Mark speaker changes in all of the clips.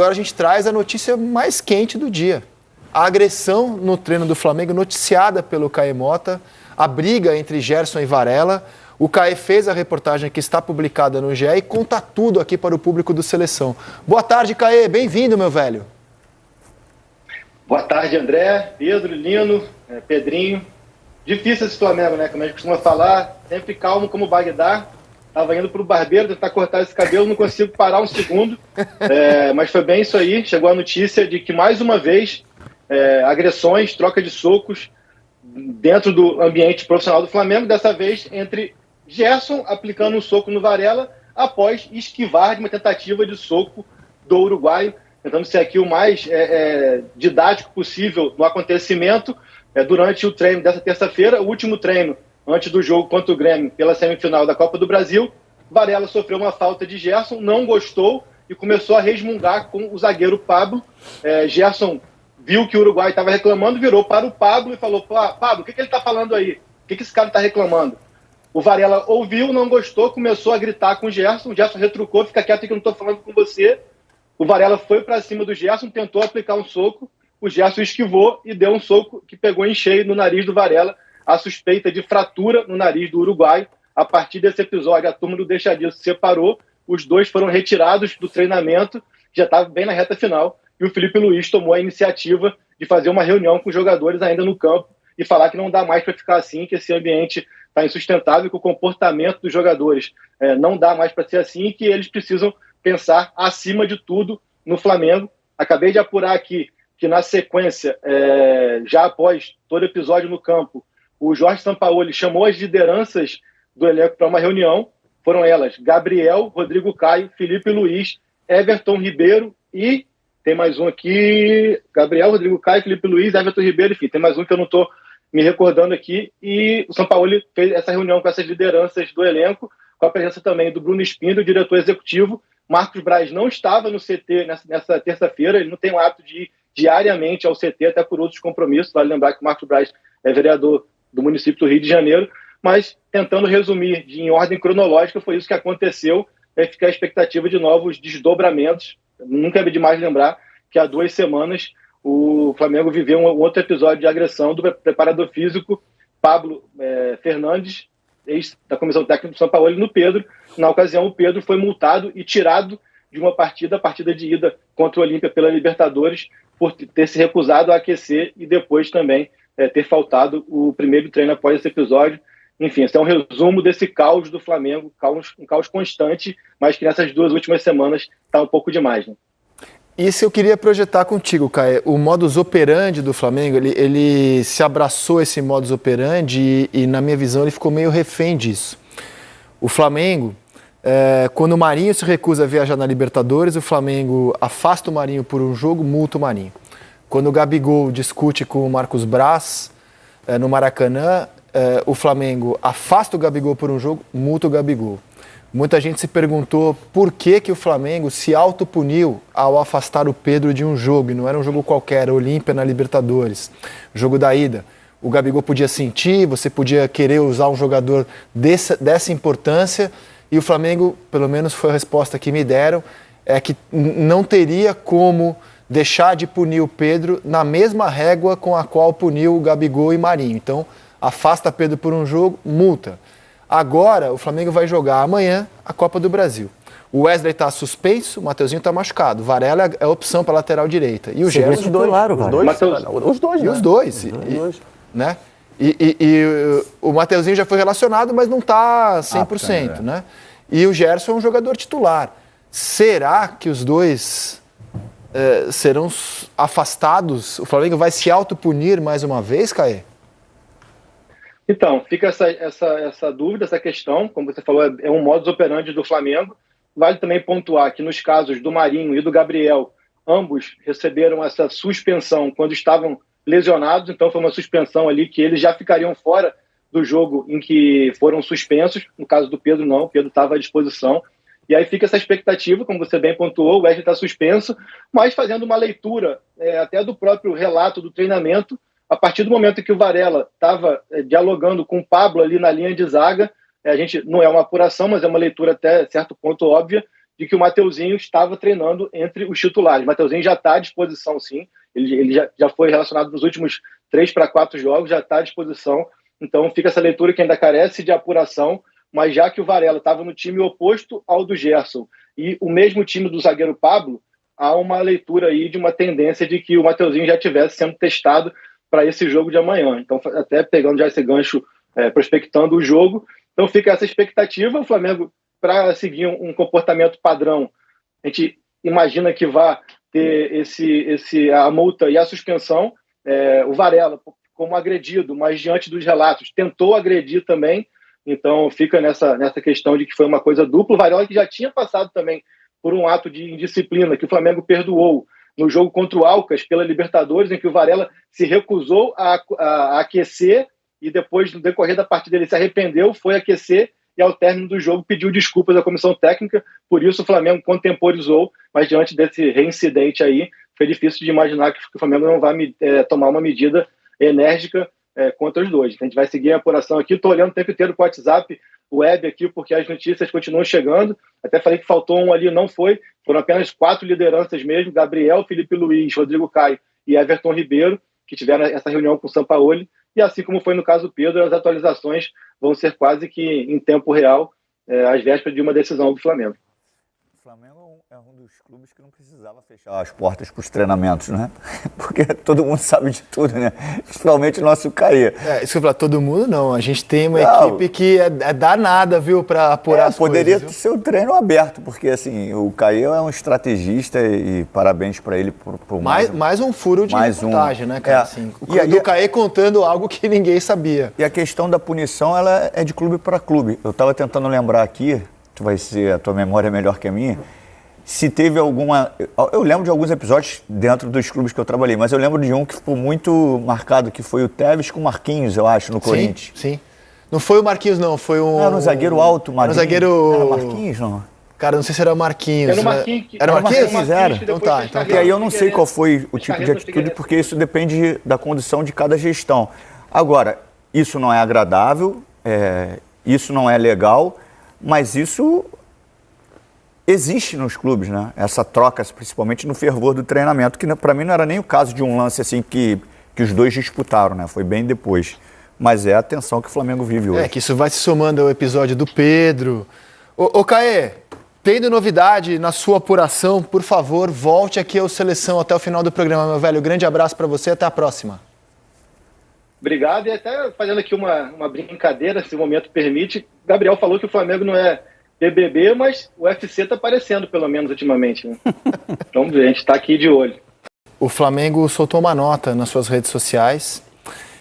Speaker 1: Agora a gente traz a notícia mais quente do dia. A agressão no treino do Flamengo, noticiada pelo Caê Mota, a briga entre Gerson e Varela. O Caê fez a reportagem que está publicada no GE e conta tudo aqui para o público do Seleção. Boa tarde, Caê. Bem-vindo, meu velho.
Speaker 2: Boa tarde, André, Pedro, Lino, Pedrinho. Difícil esse Flamengo, né? Como a gente costuma falar, sempre calmo como Bagdá. Estava indo para o barbeiro tentar cortar esse cabelo, não consigo parar um segundo. Mas foi bem isso aí. Chegou a notícia de que, mais uma vez, agressões, troca de socos dentro do ambiente profissional do Flamengo, dessa vez entre Gerson aplicando um soco no Varela após esquivar de uma tentativa de soco do uruguaio, tentando ser aqui o mais didático possível no acontecimento. Durante o treino dessa terça-feira, o último treino antes do jogo contra o Grêmio pela semifinal da Copa do Brasil, Varela sofreu uma falta de Gerson, não gostou e começou a resmungar com o zagueiro Pablo. Gerson viu que o Uruguai estava reclamando, virou para o Pablo e falou: Pablo, o que ele está falando aí? O que esse cara está reclamando? O Varela ouviu, não gostou, começou a gritar com o Gerson retrucou: fica quieto que eu não estou falando com você. O Varela foi para cima do Gerson, tentou aplicar um soco, o Gerson esquivou e deu um soco que pegou em cheio no nariz do Varela, a suspeita de fratura no nariz do uruguaio. A partir desse episódio, a turma do Deixa Disso se separou, os dois foram retirados do treinamento, já estava bem na reta final, e o Felipe Luiz tomou a iniciativa de fazer uma reunião com os jogadores ainda no campo e falar que não dá mais para ficar assim, que esse ambiente está insustentável, que o comportamento dos jogadores não dá mais para ser assim e que eles precisam pensar acima de tudo no Flamengo. Acabei de apurar aqui que na sequência, já após todo episódio no campo, o Jorge Sampaoli chamou as lideranças do elenco para uma reunião. Foram elas: Gabriel, Rodrigo Caio, Felipe Luiz, Everton Ribeiro e tem mais um aqui, Gabriel, Rodrigo Caio, Felipe Luiz, Everton Ribeiro, enfim, tem mais um que eu não estou me recordando aqui. E o Sampaoli fez essa reunião com essas lideranças do elenco, com a presença também do Bruno Espindo, diretor executivo. Marcos Braz não estava no CT nessa terça-feira, ele não tem o hábito de ir diariamente ao CT, até por outros compromissos. Vale lembrar que o Marcos Braz é vereador do município do Rio de Janeiro, mas tentando resumir em ordem cronológica, foi isso que aconteceu. Fica a expectativa de novos desdobramentos. Nunca é demais lembrar que há 2 semanas o Flamengo viveu um outro episódio de agressão do preparador físico Pablo Fernandes, ex da comissão técnica do São Paulo, no Pedro. Na ocasião, o Pedro foi multado e tirado de uma partida, a partida de ida contra o Olímpia pela Libertadores, por ter se recusado a aquecer e depois também ter faltado o primeiro treino após esse episódio. Enfim, esse é um resumo desse caos do Flamengo, um caos constante, mas que nessas 2 últimas semanas está um pouco demais, né?
Speaker 1: Isso eu queria projetar contigo, Caê. O modus operandi do Flamengo, ele se abraçou a esse modus operandi e, na minha visão, ele ficou meio refém disso. O Flamengo, quando o Marinho se recusa a viajar na Libertadores, o Flamengo afasta o Marinho por um jogo, multa o Marinho. Quando o Gabigol discute com o Marcos Braz no Maracanã, o Flamengo afasta o Gabigol por um jogo, multa o Gabigol. Muita gente se perguntou por que o Flamengo se autopuniu ao afastar o Pedro de um jogo, e não era um jogo qualquer, era Olímpia na Libertadores, jogo da ida. O Gabigol podia sentir, você podia querer usar um jogador dessa importância, e o Flamengo, pelo menos foi a resposta que me deram, é que não teria como deixar de punir o Pedro na mesma régua com a qual puniu o Gabigol e Marinho. Então, afasta Pedro por um jogo, multa. Agora, o Flamengo vai jogar amanhã a Copa do Brasil. O Wesley está suspenso, o Mateuzinho está machucado. Varela é a opção para lateral direita. E o Gerson... Os dois. Né? E o Mateuzinho já foi relacionado, mas não está 100%. Né? E o Gerson é um jogador titular. Será que os dois serão afastados? O Flamengo vai se autopunir mais uma vez, Caê?
Speaker 2: Então, fica essa dúvida, essa questão. Como você falou, é um modus operandi do Flamengo. Vale também pontuar que nos casos do Marinho e do Gabriel, ambos receberam essa suspensão quando estavam lesionados. Então foi uma suspensão ali que eles já ficariam fora do jogo em que foram suspensos. No caso do Pedro, não. O Pedro estava à disposição. E aí fica essa expectativa, como você bem pontuou, o Wesley está suspenso, mas fazendo uma leitura até do próprio relato do treinamento, a partir do momento que o Varela estava dialogando com o Pablo ali na linha de zaga, a gente não é uma apuração, mas é uma leitura até certo ponto óbvia, de que o Mateuzinho estava treinando entre os titulares. O Mateuzinho já está à disposição, sim. Ele já foi relacionado nos últimos 3 para 4 jogos, já está à disposição. Então fica essa leitura que ainda carece de apuração, mas já que o Varela estava no time oposto ao do Gerson e o mesmo time do zagueiro Pablo, há uma leitura aí de uma tendência de que o Mateuzinho já estivesse sendo testado para esse jogo de amanhã. Então, até pegando já esse gancho, prospectando o jogo, então fica essa expectativa. O Flamengo, para seguir um comportamento padrão, a gente imagina que vá ter a multa e a suspensão. O Varela, como agredido, mas diante dos relatos, tentou agredir também. Então fica nessa questão de que foi uma coisa dupla. O Varela, que já tinha passado também por um ato de indisciplina que o Flamengo perdoou no jogo contra o Alcas pela Libertadores, em que o Varela se recusou a aquecer e depois, no decorrer da partida, ele se arrependeu, foi aquecer e ao término do jogo pediu desculpas à comissão técnica. Por isso o Flamengo contemporizou, mas diante desse reincidente aí, foi difícil de imaginar que o Flamengo não vai tomar uma medida enérgica contra os dois. A gente vai seguir a apuração aqui. Estou olhando o tempo inteiro com o WhatsApp web aqui, porque as notícias continuam chegando. Até falei que faltou um ali, não foi. Foram apenas 4 lideranças mesmo: Gabriel, Felipe Luiz, Rodrigo Caio e Everton Ribeiro, que tiveram essa reunião com o Sampaoli. E assim como foi no caso do Pedro, as atualizações vão ser quase que em tempo real, às vésperas de uma decisão do Flamengo.
Speaker 3: O Flamengo é um dos clubes que não precisava fechar as portas para os treinamentos, né? Porque todo mundo sabe de tudo, né? Principalmente o nosso Caê.
Speaker 1: Isso que eu falo, todo mundo não. A gente tem uma equipe que é danada, viu, para apurar as
Speaker 3: poderia
Speaker 1: coisas.
Speaker 3: Poderia ser o treino aberto, porque assim, o Caê é um estrategista e parabéns para ele por
Speaker 1: mais um furo de reportagem, né, cara? Assim, o Caê contando algo que ninguém sabia.
Speaker 3: E a questão da punição, ela é de clube para clube. Eu estava tentando lembrar aqui, vai ser a tua memória melhor que a minha, se teve alguma... Eu lembro de alguns episódios dentro dos clubes que eu trabalhei, mas eu lembro de um que ficou muito marcado, que foi o Tevez com o Marquinhos, eu acho, no Corinthians.
Speaker 1: Sim. Não foi o Marquinhos, não. Foi um...
Speaker 3: Era um zagueiro alto,
Speaker 1: Era um zagueiro...
Speaker 3: Era o Marquinhos, não?
Speaker 1: Cara, não sei se era o Marquinhos.
Speaker 2: Era o Marquinhos.
Speaker 1: Era o Marquinhos?
Speaker 3: Era.
Speaker 1: Então tá.
Speaker 3: E aí eu não sei qual foi o tipo de atitude, porque isso depende da condição de cada gestão. Agora, isso não é agradável, isso não é legal, mas isso existe nos clubes, né? Essa troca, principalmente no fervor do treinamento, que para mim não era nem o caso de um lance assim que os dois disputaram, né? Foi bem depois. Mas é a tensão que o Flamengo vive hoje.
Speaker 1: Que isso vai se somando ao episódio do Pedro. Ô Caê, tendo novidade na sua apuração, por favor, volte aqui ao Seleção até o final do programa, meu velho. Grande abraço para você, até a próxima.
Speaker 2: Obrigado, e até fazendo aqui uma brincadeira, se o momento permite. Gabriel falou que o Flamengo não é BBB, mas o UFC está aparecendo, pelo menos, ultimamente. Né? Vamos ver, a gente está aqui de olho.
Speaker 1: O Flamengo soltou uma nota nas suas redes sociais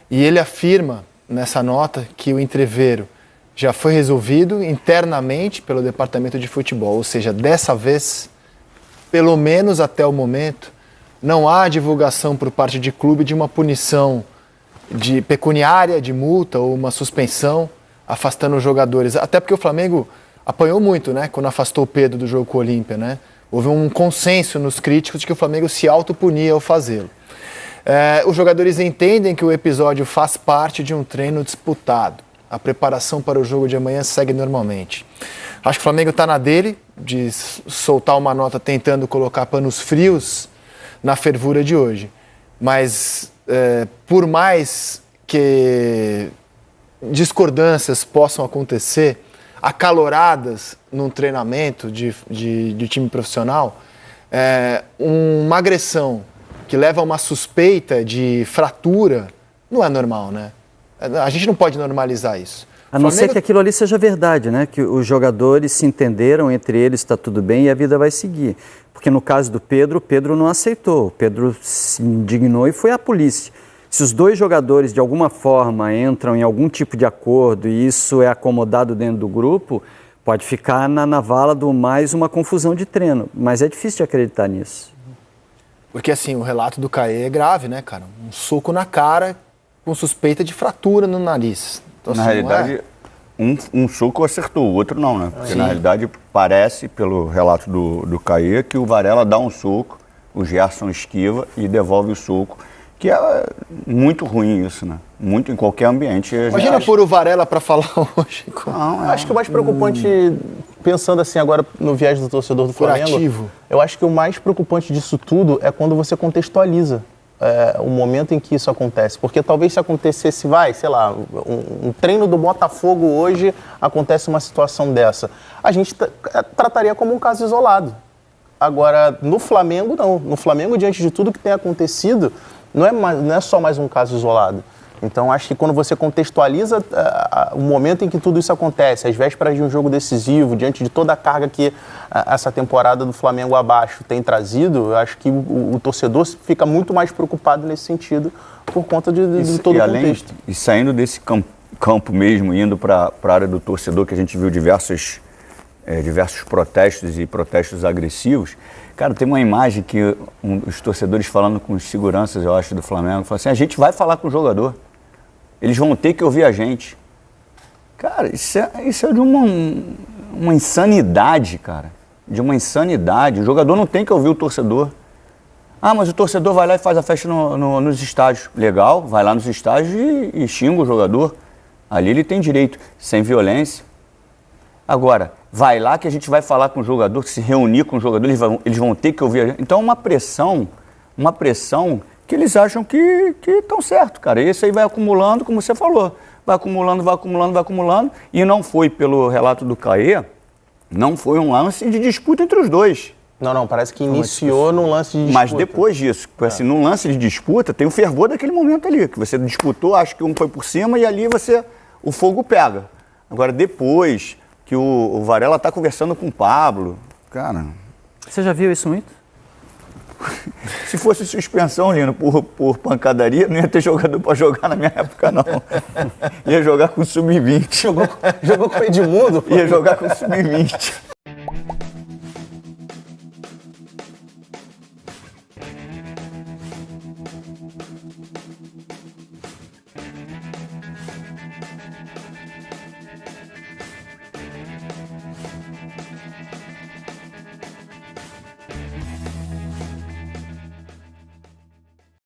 Speaker 1: e ele afirma nessa nota que o entreveiro já foi resolvido internamente pelo departamento de futebol. Ou seja, dessa vez, pelo menos até o momento, não há divulgação por parte de clube de uma punição de pecuniária, de multa ou uma suspensão, afastando os jogadores. Até porque o Flamengo apanhou muito, né, quando afastou o Pedro do jogo com o Olímpia, né? Houve um consenso nos críticos de que o Flamengo se autopunia ao fazê-lo. Os jogadores entendem que o episódio faz parte de um treino disputado. A preparação para o jogo de amanhã segue normalmente. Acho que o Flamengo está na dele, de soltar uma nota tentando colocar panos frios na fervura de hoje. Mas, por mais que discordâncias possam acontecer, acaloradas num treinamento de time profissional, uma agressão que leva a uma suspeita de fratura não é normal, né? A gente não pode normalizar isso.
Speaker 4: A não ser que aquilo ali seja verdade, né? Que os jogadores se entenderam, entre eles está tudo bem e a vida vai seguir. Porque no caso do Pedro, o Pedro não aceitou. O Pedro se indignou e foi à polícia. Se os dois jogadores, de alguma forma, entram em algum tipo de acordo e isso é acomodado dentro do grupo, pode ficar na vala do mais uma confusão de treino. Mas é difícil de acreditar nisso.
Speaker 1: Porque, assim, o relato do Caê é grave, né, cara? Um soco na cara com suspeita de fratura no nariz. Então,
Speaker 3: na
Speaker 1: assim,
Speaker 3: realidade, um soco acertou, o outro não, né? Porque, na realidade, parece, pelo relato do Caê, que o Varela dá um soco, o Gerson esquiva e devolve o soco. Que é muito ruim isso, né? Muito em qualquer ambiente.
Speaker 1: Imagina pôr o Varela para falar hoje.
Speaker 5: Não, acho que o mais preocupante, pensando assim agora no viés do torcedor do Flamengo,
Speaker 1: Curativo.
Speaker 5: eu acho que o mais preocupante disso tudo é quando você contextualiza o momento em que isso acontece. Porque talvez se acontecesse, sei lá, um treino do Botafogo hoje, acontece uma situação dessa. A gente trataria como um caso isolado. Agora, no Flamengo, não. No Flamengo, diante de tudo que tem acontecido, não é só mais um caso isolado. Então, acho que quando você contextualiza o momento em que tudo isso acontece, às vésperas de um jogo decisivo, diante de toda a carga que essa temporada do Flamengo abaixo tem trazido, eu acho que o torcedor fica muito mais preocupado nesse sentido por conta de todo o contexto.
Speaker 3: E saindo desse campo mesmo, indo para a área do torcedor, que a gente viu diversos protestos e protestos agressivos. Cara, tem uma imagem que os torcedores falando com os seguranças, eu acho, do Flamengo, falam assim, a gente vai falar com o jogador. Eles vão ter que ouvir a gente. Cara, isso é de uma insanidade, cara. De uma insanidade. O jogador não tem que ouvir o torcedor. Ah, mas o torcedor vai lá e faz a festa nos estádios. Legal, vai lá nos estádios e xinga o jogador. Ali ele tem direito, sem violência. Agora, vai lá que a gente vai falar com o jogador, se reunir com o jogador, eles vão ter que ouvir a gente. Então é uma pressão que eles acham que estão certo, cara. E isso aí vai acumulando, como você falou, vai acumulando, e não foi, pelo relato do Caê, não foi um lance de disputa entre os dois.
Speaker 5: Não, parece que iniciou num lance de disputa.
Speaker 3: Mas depois disso, assim, num lance de disputa, tem o fervor daquele momento ali, que você disputou, acho que um foi por cima e ali o fogo pega. Agora, depois que o Varela está conversando com o Pablo, cara...
Speaker 4: Você já viu isso muito?
Speaker 3: Se fosse suspensão, Lino, por pancadaria, não ia ter jogador para jogar na minha época, não. Ia jogar com sub-20.
Speaker 5: Jogou com o Edmundo?
Speaker 3: Ia jogar com sub-20.